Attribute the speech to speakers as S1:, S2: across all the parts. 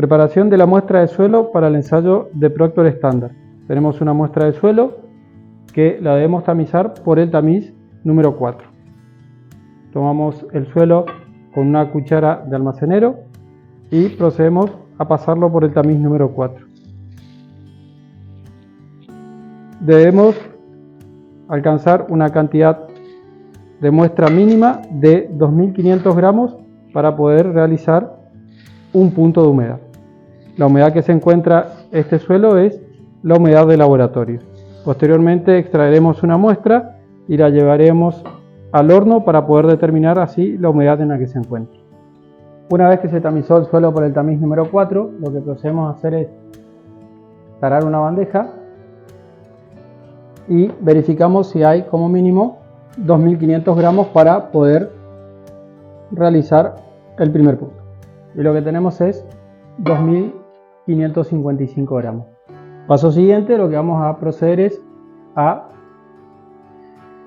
S1: Preparación de la muestra de suelo para el ensayo de Proctor estándar. Tenemos una muestra de suelo que la debemos tamizar por el tamiz número 4. Tomamos el suelo con una cuchara de almacenero y procedemos a pasarlo por el tamiz número 4. Debemos alcanzar una cantidad de muestra mínima de 2500 gramos para poder realizar un punto de humedad. La humedad que se encuentra este suelo es la humedad de laboratorio. Posteriormente extraeremos una muestra y la llevaremos al horno para poder determinar así la humedad en la que se encuentra. Una vez que se tamizó el suelo por el tamiz número 4, lo que procedemos a hacer es tarar una bandeja y verificamos si hay como mínimo 2500 gramos para poder realizar el primer punto. Y lo que tenemos es 2555 gramos. Paso siguiente, lo que vamos a proceder es a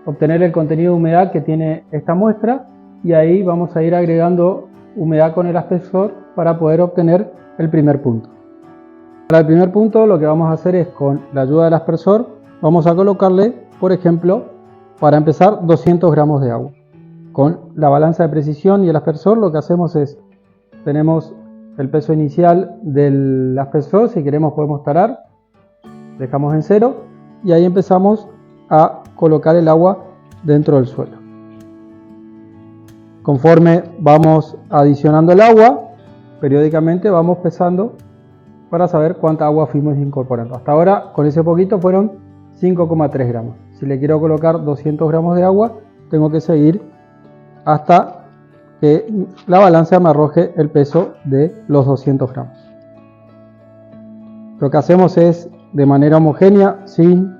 S1: obtener el contenido de humedad que tiene esta muestra y ahí vamos a ir agregando humedad con el aspersor para poder obtener el primer punto. Para el primer punto lo que vamos a hacer es, con la ayuda del aspersor, vamos a colocarle, por ejemplo, para empezar 200 gramos de agua. Con la balanza de precisión y el aspersor lo que hacemos es, tenemos el peso inicial del aspersor, si queremos podemos tarar, dejamos en 0 y ahí empezamos a colocar el agua dentro del suelo. Conforme vamos adicionando el agua, periódicamente vamos pesando para saber cuánta agua fuimos incorporando. Hasta ahora con ese poquito fueron 5,3 gramos. Si le quiero colocar 200 gramos de agua, tengo que seguir hasta que la balanza me arroje el peso de los 200 gramos. Lo que hacemos es, de manera homogénea, sin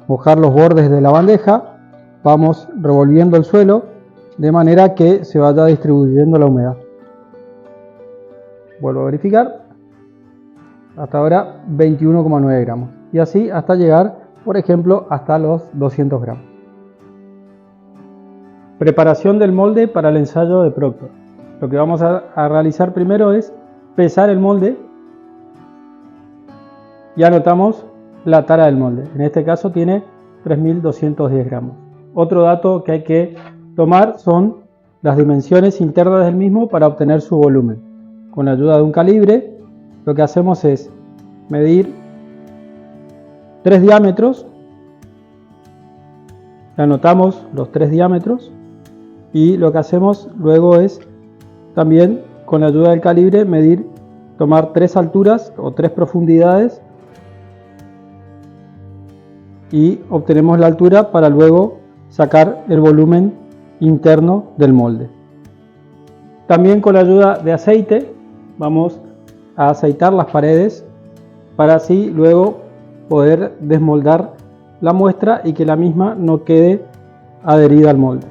S1: mojar los bordes de la bandeja, vamos revolviendo el suelo de manera que se vaya distribuyendo la humedad. Vuelvo a verificar. Hasta ahora 21,9 gramos. Y así hasta llegar, por ejemplo, hasta los 200 gramos. Preparación del molde para el ensayo de Proctor. Lo que vamos a realizar primero es pesar el molde y anotamos la tara del molde. En este caso tiene 3210 gramos. Otro dato que hay que tomar son las dimensiones internas del mismo para obtener su volumen. Con la ayuda de un calibre, lo que hacemos es medir 3 diámetros, anotamos los 3 diámetros y lo que hacemos luego es también con la ayuda del calibre tomar 3 alturas o 3 profundidades y obtenemos la altura para luego sacar el volumen interno del molde. También con la ayuda de aceite vamos a aceitar las paredes para así luego poder desmoldar la muestra y que la misma no quede adherida al molde.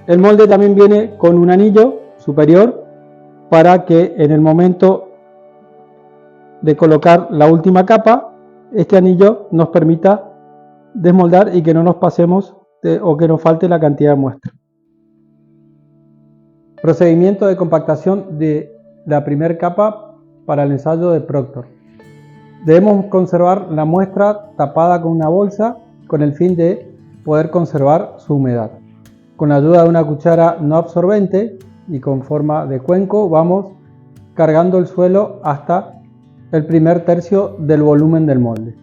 S1: El molde también viene con un anillo superior para que en el momento de colocar la última capa, este anillo nos permita desmoldar y que no nos pasemos o que nos falte la cantidad de muestra. Procedimiento de compactación de la primera capa para el ensayo de Proctor. Debemos conservar la muestra tapada con una bolsa con el fin de poder conservar su humedad. Con la ayuda de una cuchara no absorbente y con forma de cuenco vamos cargando el suelo hasta el primer tercio del volumen del molde.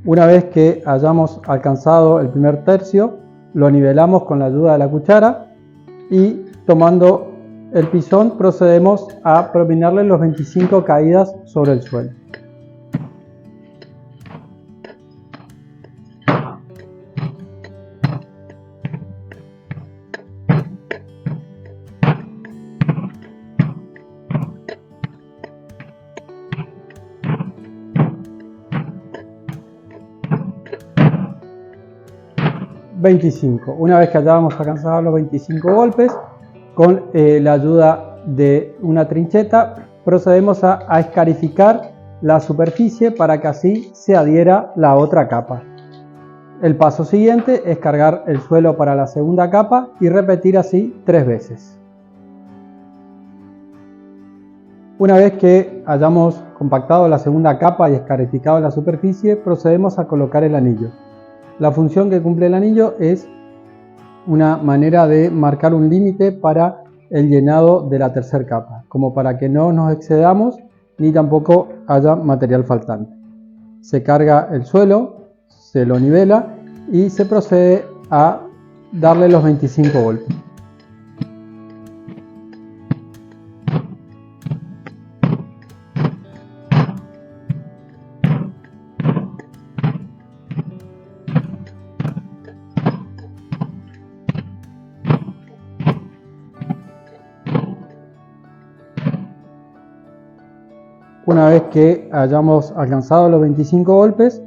S1: Una vez que hayamos alcanzado el primer tercio, lo nivelamos con la ayuda de la cuchara y tomando el pisón procedemos a propinarle los 25 caídas sobre el suelo. Una vez que hayamos alcanzado los 25 golpes, con la ayuda de una trincheta procedemos a escarificar la superficie para que así se adhiera la otra capa. El paso siguiente es cargar el suelo para la segunda capa y repetir así 3 veces. Una vez que hayamos compactado la segunda capa y escarificado la superficie, procedemos a colocar el anillo. La función que cumple el anillo es una manera de marcar un límite para el llenado de la tercera capa, como para que no nos excedamos ni tampoco haya material faltante. Se carga el suelo, se lo nivela y se procede a darle los 25 golpes. Una vez que hayamos alcanzado los 25 golpes,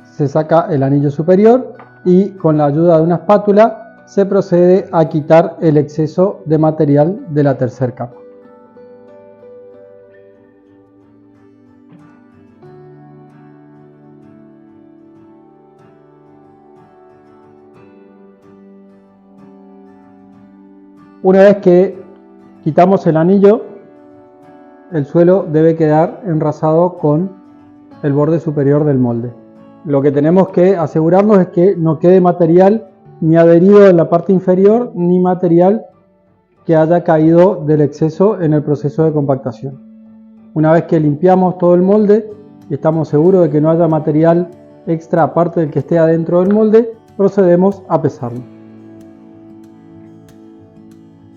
S1: se saca el anillo superior y con la ayuda de una espátula se procede a quitar el exceso de material de la tercera capa. Una vez que quitamos el anillo, el suelo debe quedar enrasado con el borde superior del molde. Lo que tenemos que asegurarnos es que no quede material ni adherido en la parte inferior ni material que haya caído del exceso en el proceso de compactación. Una vez que limpiamos todo el molde y estamos seguros de que no haya material extra aparte del que esté adentro del molde, procedemos a pesarlo.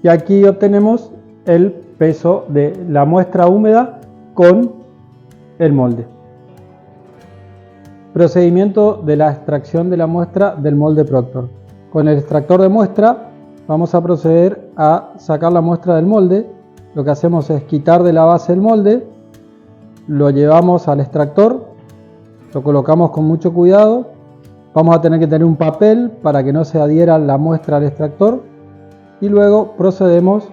S1: Y aquí obtenemos el peso de la muestra húmeda con el molde. Procedimiento de la extracción de la muestra del molde Proctor. Con el extractor de muestra vamos a proceder a sacar la muestra del molde. Lo que hacemos es quitar de la base el molde, lo llevamos al extractor, lo colocamos con mucho cuidado. Vamos a tener que tener un papel para que no se adhiera la muestra al extractor y luego procedemos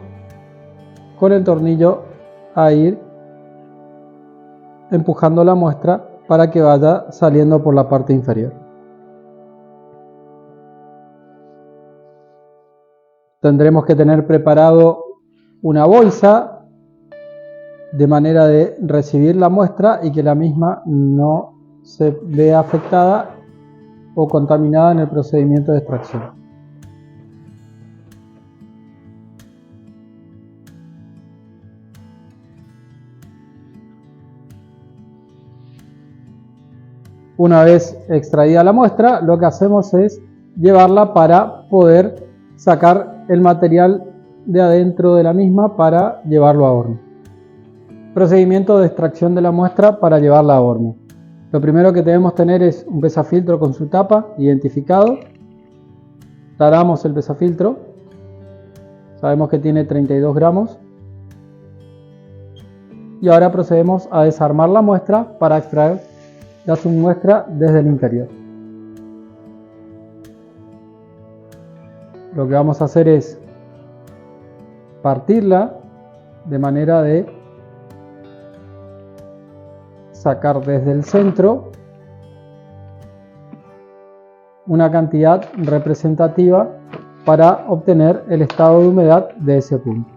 S1: con el tornillo a ir empujando la muestra para que vaya saliendo por la parte inferior. Tendremos que tener preparado una bolsa de manera de recibir la muestra y que la misma no se vea afectada o contaminada en el procedimiento de extracción. Una vez extraída la muestra, lo que hacemos es llevarla para poder sacar el material de adentro de la misma para llevarlo a horno. Procedimiento de extracción de la muestra para llevarla a horno. Lo primero que debemos tener es un pesafiltro con su tapa identificado. Taramos el pesafiltro. Sabemos que tiene 32 gramos. Y ahora procedemos a desarmar la muestra para extraer la submuestra desde el interior. Lo que vamos a hacer es partirla de manera de sacar desde el centro una cantidad representativa para obtener el estado de humedad de ese punto.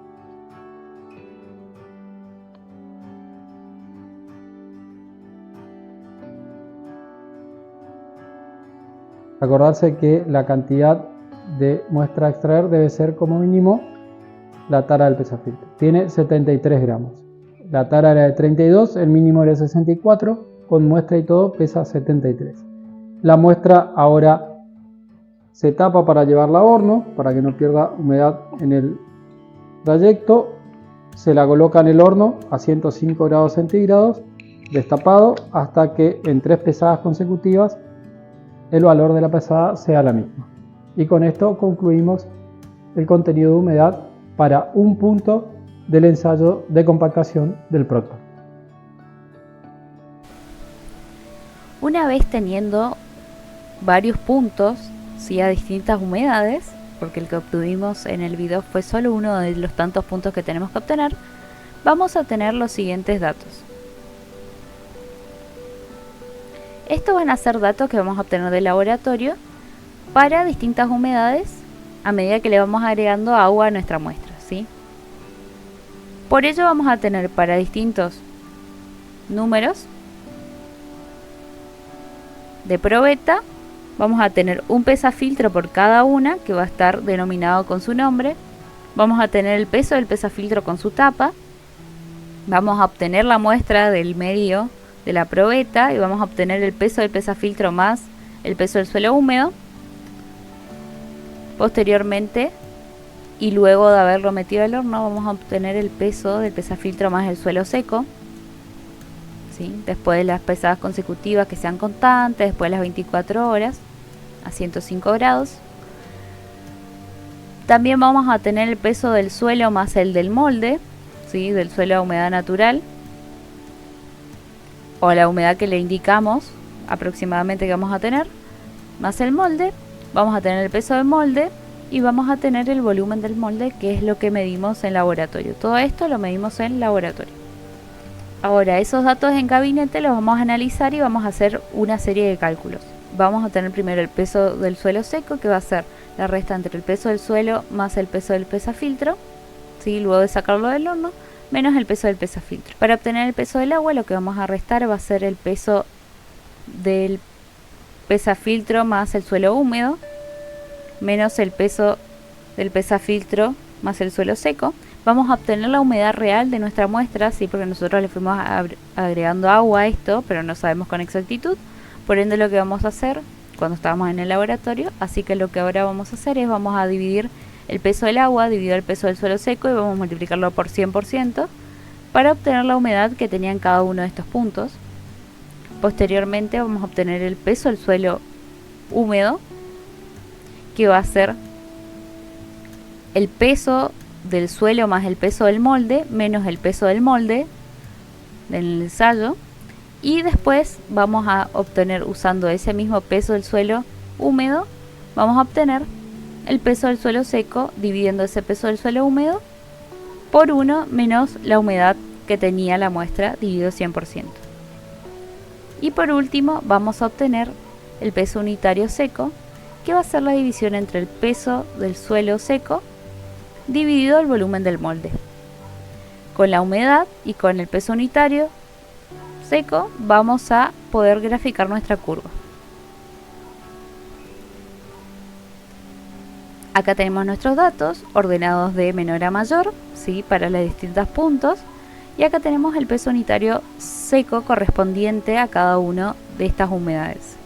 S1: Acordarse que la cantidad de muestra a extraer debe ser como mínimo la tara del pesafiltro. Tiene 73 gramos. La tara era de 32, el mínimo era de 64, con muestra y todo pesa 73. La muestra ahora se tapa para llevarla a horno, para que no pierda humedad en el trayecto. Se la coloca en el horno a 105 grados centígrados, destapado, hasta que en 3 pesadas consecutivas el valor de la pesada sea la misma. Y con esto concluimos el contenido de humedad para un punto del ensayo de compactación del Proctor.
S2: Una vez teniendo varios puntos, ¿sí?, a distintas humedades, porque el que obtuvimos en el video fue solo uno de los tantos puntos que tenemos que obtener, vamos a tener los siguientes datos. Estos van a ser datos que vamos a obtener del laboratorio para distintas humedades a medida que le vamos agregando agua a nuestra muestra, ¿sí? Por ello vamos a tener para distintos números de probeta, vamos a tener un pesafiltro por cada una que va a estar denominado con su nombre. Vamos a tener el peso del pesafiltro con su tapa. Vamos a obtener la muestra del medio de la probeta y vamos a obtener el peso del pesafiltro más el peso del suelo húmedo. Posteriormente, y luego de haberlo metido al horno, vamos a obtener el peso del pesafiltro más el suelo seco. ¿Sí? Después de las pesadas consecutivas que sean constantes, después de las 24 horas a 105 grados. También vamos a tener el peso del suelo más el del molde, ¿sí? Del suelo a humedad natural, o la humedad que le indicamos aproximadamente que vamos a tener, más el molde. Vamos a tener el peso del molde y vamos a tener el volumen del molde, que es lo que medimos en laboratorio. Todo esto lo medimos en laboratorio. Ahora, esos datos en gabinete los vamos a analizar y vamos a hacer una serie de cálculos. Vamos a tener primero el peso del suelo seco, que va a ser la resta entre el peso del suelo más el peso del pesafiltro, ¿sí? Luego de sacarlo del horno, menos el peso del pesafiltro. Para obtener el peso del agua, lo que vamos a restar va a ser el peso del pesafiltro más el suelo húmedo, menos el peso del pesafiltro más el suelo seco. Vamos a obtener la humedad real de nuestra muestra, sí, porque nosotros le fuimos agregando agua a esto, pero no sabemos con exactitud. Por ende, lo que vamos a hacer cuando estábamos en el laboratorio, así que lo que ahora vamos a hacer es vamos a dividir el peso del agua dividido el peso del suelo seco y vamos a multiplicarlo por 100% para obtener la humedad que tenía en cada uno de estos puntos. Posteriormente vamos a obtener el peso del suelo húmedo, que va a ser el peso del suelo más el peso del molde menos el peso del molde del ensayo. Y después vamos a obtener, usando ese mismo peso del suelo húmedo, vamos a obtener el peso del suelo seco dividiendo ese peso del suelo húmedo por 1 menos la humedad que tenía la muestra dividido 100%. Y por último vamos a obtener el peso unitario seco, que va a ser la división entre el peso del suelo seco dividido el volumen del molde. Con la humedad y con el peso unitario seco vamos a poder graficar nuestra curva. Acá tenemos nuestros datos ordenados de menor a mayor, ¿sí? Para los distintos puntos. Y acá tenemos el peso unitario seco correspondiente a cada una de estas humedades.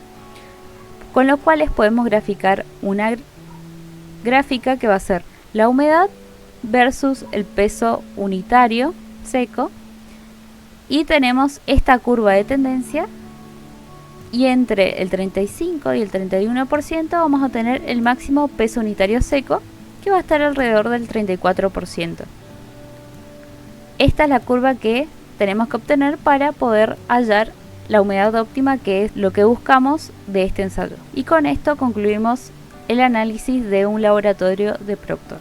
S2: Con lo cual podemos graficar una gráfica que va a ser la humedad versus el peso unitario seco. Y tenemos esta curva de tendencia. Y entre el 35 y el 31% vamos a tener el máximo peso unitario seco, que va a estar alrededor del 34%. Esta es la curva que tenemos que obtener para poder hallar la humedad óptima, que es lo que buscamos de este ensayo. Y con esto concluimos el análisis de un laboratorio de Proctor.